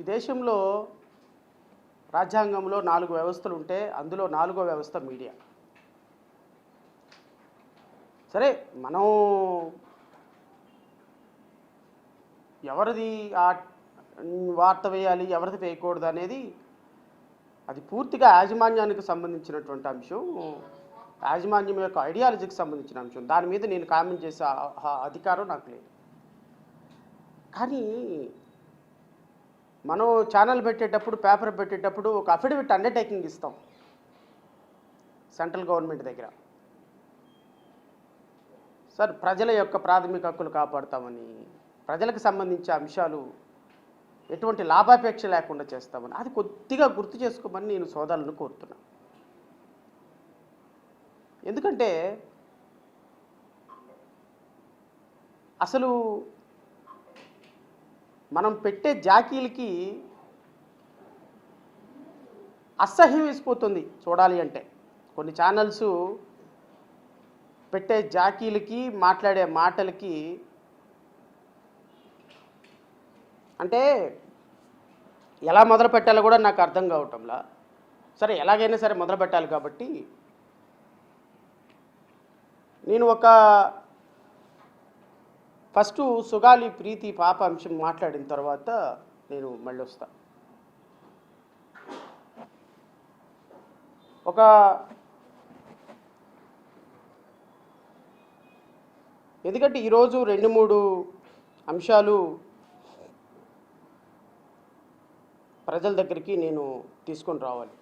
ఈ దేశంలో రాజ్యాంగంలో 4 వ్యవస్థలు ఉంటే అందులో 4వ వ్యవస్థ మీడియా. సరే, మనం ఎవరిది వార్త వేయాలి, ఎవరిది వేయకూడదు అనేది అది పూర్తిగా యాజమాన్యానికి సంబంధించినటువంటి అంశం. యాజమాన్యం యొక్క ఐడియాలజీకి సంబంధించిన అంశం. దాని మీద నేను కామెంట్ చేసే అధికారం నాకు లేదు. కానీ మనం ఛానల్ పెట్టేటప్పుడు, పేపర్ పెట్టేటప్పుడు ఒక అఫిడవిట్ అండర్టేకింగ్ ఇస్తాం సెంట్రల్ గవర్నమెంట్ దగ్గర. సార్, ప్రజల యొక్క ప్రాథమిక హక్కులు కాపాడుతామని, ప్రజలకు సంబంధించిన అంశాలు ఎటువంటి లాభాపేక్ష లేకుండా చేస్తామని, అది కొద్దిగా గుర్తు చేసుకోమని నేను సోదరులను కోరుతున్నా. ఎందుకంటే అసలు మనం పెట్టే జాకీలకి అసహ్యం వేసిపోతుంది చూడాలి అంటే. కొన్ని ఛానల్స్ పెట్టే జాకీలకి, మాట్లాడే మాటలకి అంటే ఎలా మొదలు పెట్టాలో కూడా నాకు అర్థం కావటంలా. సరే, ఎలాగైనా సరే మొదలు పెట్టాలి కాబట్టి నేను ఫస్ట్ సుగాలి ప్రీతి పాప అంశం మాట్లాడిన తర్వాత నేను మళ్ళీ వస్తా. ఎందుకంటే ఈరోజు 2-3 అంశాలు ప్రజల దగ్గరికి నేను తీసుకొని రావాలి.